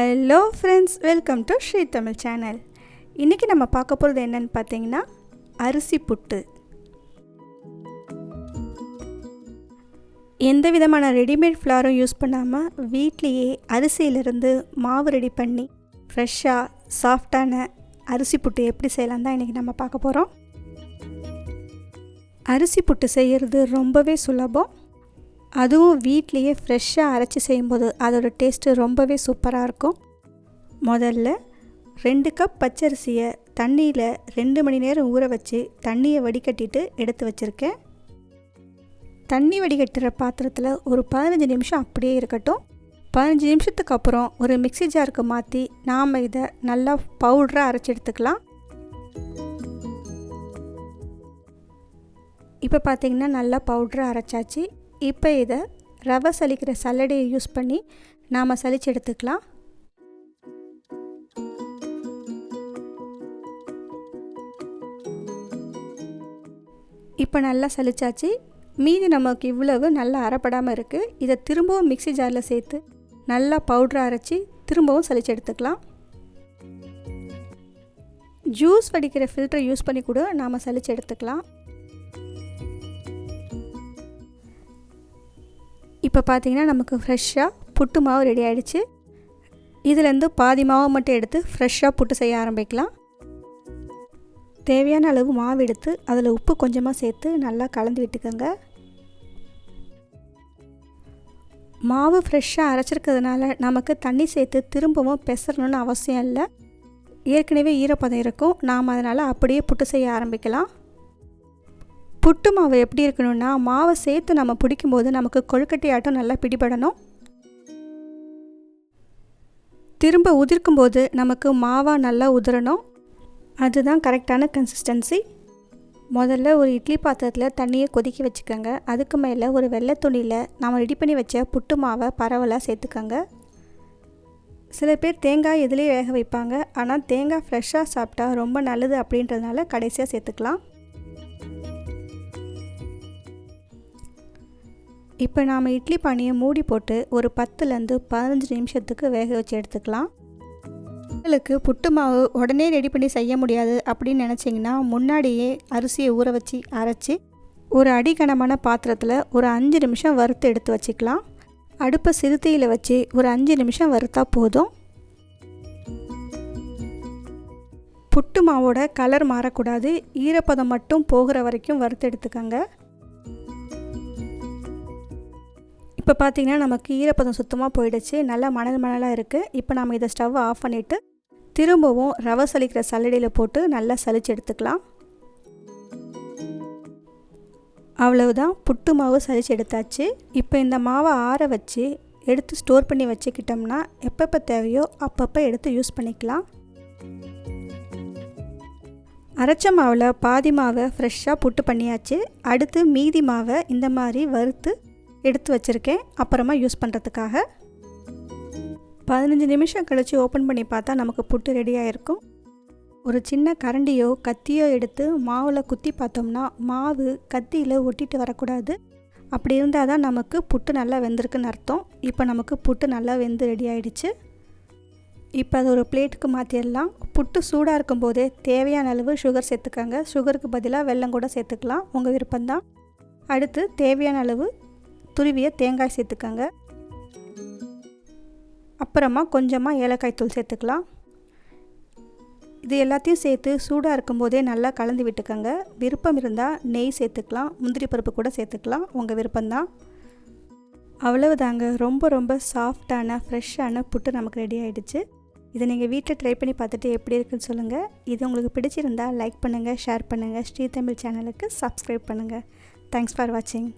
Hello friends, welcome to Sri Tamil channel. இன்றைக்கி நம்ம பார்க்க போகிறது என்னென்னு பார்த்தீங்கன்னா அரிசி புட்டு. எந்த விதமான ரெடிமேட் ஃப்ளாரும் யூஸ் பண்ணாமல் வீட்லேயே அரிசியிலிருந்து மாவு ரெடி பண்ணி ஃப்ரெஷ்ஷாக சாஃப்டான அரிசி புட்டு எப்படி செய்யலாம் தான் இன்றைக்கி நம்ம பார்க்க போகிறோம். அரிசி புட்டு செய்கிறது ரொம்பவே சுலபம். அதுவும் வீட்லேயே ஃப்ரெஷ்ஷாக அரைச்சி செய்யும்போது அதோடய டேஸ்ட்டு ரொம்பவே சூப்பராக இருக்கும். முதல்ல 2 கப் பச்சரிசியை தண்ணியில் 2 மணி நேரம் ஊற வச்சு தண்ணியை வடிகட்டிட்டு எடுத்து வச்சுருக்கேன். தண்ணி வடிகட்டுற பாத்திரத்தில் ஒரு 15 நிமிஷம் அப்படியே இருக்கட்டும். 15 நிமிஷத்துக்கு அப்புறம் ஒரு மிக்ஸி ஜாருக்கு மாற்றி நாம் இதை நல்லா பவுடராக அரைச்சி எடுத்துக்கலாம். இப்போ பார்த்திங்கன்னா நல்லா பவுடராக அரைச்சாச்சு. இப்போ இதை ரவை சலிக்கிற சல்லடையை யூஸ் பண்ணி நாம் சலிச்சு எடுத்துக்கலாம். இப்போ நல்லா சலிச்சாச்சு. மீதி நமக்கு இவ்வளவு நல்லா அரைப்படாமல் இருக்குது. இதை திரும்பவும் மிக்ஸி ஜாரில் சேர்த்து நல்லா பவுடராக அரைச்சி திரும்பவும் சலிச்சு எடுத்துக்கலாம். ஜூஸ் வடிக்கிற ஃபில்டரை யூஸ் பண்ணி கூட நாம் சலிச்சு எடுத்துக்கலாம். இப்போ பார்த்திங்கன்னா நமக்கு ஃப்ரெஷ்ஷாக புட்டு மாவு ரெடி ஆகிடுச்சு. இதிலேருந்து பாதி மாவை மட்டும் எடுத்து ஃப்ரெஷ்ஷாக புட்டு செய்ய ஆரம்பிக்கலாம். தேவையான அளவு மாவு எடுத்து அதில் உப்பு கொஞ்சமாக சேர்த்து நல்லா கலந்து விட்டுக்கோங்க. மாவு ஃப்ரெஷ்ஷாக அரைச்சிருக்கிறதுனால நமக்கு தண்ணி சேர்த்து திரும்பவும் பெசரணுன்னு அவசியம் இல்லை. ஏற்கனவே ஈரப்பதம் இருக்கும். நாம் அதனால் அப்படியே புட்டு செய்ய ஆரம்பிக்கலாம். புட்டு மாவு எப்படி இருக்கணும்னா, மாவை சேர்த்து நம்ம பிடிக்கும்போது நமக்கு கொழுக்கட்டையாட்டம் நல்லா பிடிபடணும். திரும்ப உதிர்க்கும்போது நமக்கு மாவாக நல்லா உதிரணும். அதுதான் கரெக்டான கன்சிஸ்டன்சி. முதல்ல ஒரு இட்லி பாத்திரத்தில் தண்ணியை கொதிக்க வச்சுக்கோங்க. அதுக்கு மேலே ஒரு வெள்ளை துணியில் நாம் ரெடி பண்ணி வச்ச புட்டு மாவை பரவலாக சேர்த்துக்கோங்க. சில பேர் தேங்காய் எதுலேயே வேக வைப்பாங்க. ஆனால் தேங்காய் ஃப்ரெஷ்ஷாக சாப்பிட்டா ரொம்ப நல்லது அப்படின்றதுனால கடைசியாக சேர்த்துக்கலாம். இப்போ நாம் இட்லி பானையை மூடி போட்டு ஒரு 10லேருந்து 15 நிமிஷத்துக்கு வேக வச்சு எடுத்துக்கலாம். உங்களுக்கு புட்டு மாவு உடனே ரெடி பண்ணி செய்ய முடியாது அப்படின்னு நினச்சிங்கன்னா முன்னாடியே அரிசியை ஊற வச்சு அரைச்சி ஒரு அடிகனமான பாத்திரத்தில் ஒரு 5 நிமிஷம் வறுத்து எடுத்து வச்சுக்கலாம். அடுப்பை சிறுத்தீயில் வச்சு ஒரு 5 நிமிஷம் வறுத்தா போதும். புட்டு மாவோட கலர் மாறக்கூடாது. ஈரப்பதம் மட்டும் போகிற வரைக்கும் வறுத்து எடுத்துக்கோங்க. இப்போ பார்த்திங்கன்னா நமக்கு ஈரப்பதம் சுத்தமாக போயிடுச்சு. நல்லா மணலாக இருக்குது. இப்போ நம்ம இதை ஸ்டவ்வை ஆஃப் பண்ணிவிட்டு திரும்பவும் ரவை சலிக்கிற சல்லடையில் போட்டு நல்லா சலிச்சு எடுத்துக்கலாம். அவ்வளவுதான், புட்டு மாவு சலிச்சு எடுத்தாச்சு. இப்போ இந்த மாவை ஆற வச்சு எடுத்து ஸ்டோர் பண்ணி வச்சுக்கிட்டோம்னா எப்பப்போ தேவையோ அப்பப்போ எடுத்து யூஸ் பண்ணிக்கலாம். அரைச்ச மாவில் பாதி மாவை ஃப்ரெஷ்ஷாக புட்டு பண்ணியாச்சு. அடுத்து மீதி மாவை இந்த மாதிரி வறுத்து எடுத்து வச்சுருக்கேன் அப்புறமா யூஸ் பண்ணுறதுக்காக. 15 நிமிஷம் கழித்து ஓப்பன் பண்ணி பார்த்தா நமக்கு புட்டு ரெடியாக இருக்கும். ஒரு சின்ன கரண்டியோ கத்தியோ எடுத்து மாவில் குத்தி பார்த்தோம்னா மாவு கத்தியில் ஒட்டிட்டு வரக்கூடாது. அப்படி இருந்தால் தான் நமக்கு புட்டு நல்லா வெந்திருக்குன்னு அர்த்தம். இப்போ நமக்கு புட்டு நல்லா வெந்து ரெடி ஆகிடுச்சு. இப்போ அது ஒரு பிளேட்டுக்கு மாற்றிடலாம். புட்டு சூடாக இருக்கும்போதே தேவையான அளவு சுகர் சேர்த்துக்கோங்க. சுகருக்கு பதிலாக வெல்லம் கூட சேர்த்துக்கலாம், உங்கள் விருப்பம்தான். அடுத்து தேவையான அளவு துருவிய தேங்காய் சேர்த்துக்கோங்க. அப்புறமா கொஞ்சமாக ஏலக்காய் தூள் சேர்த்துக்கலாம். இது எல்லாத்தையும் சேர்த்து சூடாக இருக்கும்போதே நல்லா கலந்து விட்டுக்கோங்க. விருப்பம் இருந்தால் நெய் சேர்த்துக்கலாம், முந்திரி பருப்பு கூட சேர்த்துக்கலாம், உங்கள் விருப்பம்தான். அவ்வளவுதாங்க, ரொம்ப ரொம்ப சாஃப்டான ஃப்ரெஷ்ஷான புட்டு நமக்கு ரெடி ஆகிடுச்சு. இதை நீங்கள் வீட்டில் ட்ரை பண்ணி பார்த்துட்டு எப்படி இருக்குன்னு சொல்லுங்கள். இது உங்களுக்கு பிடிச்சிருந்தால் லைக் பண்ணுங்கள், ஷேர் பண்ணுங்கள். ஸ்ரீ தமிழ் சேனலுக்கு சப்ஸ்கிரைப் பண்ணுங்கள். தேங்க்ஸ் ஃபார் வாட்சிங்.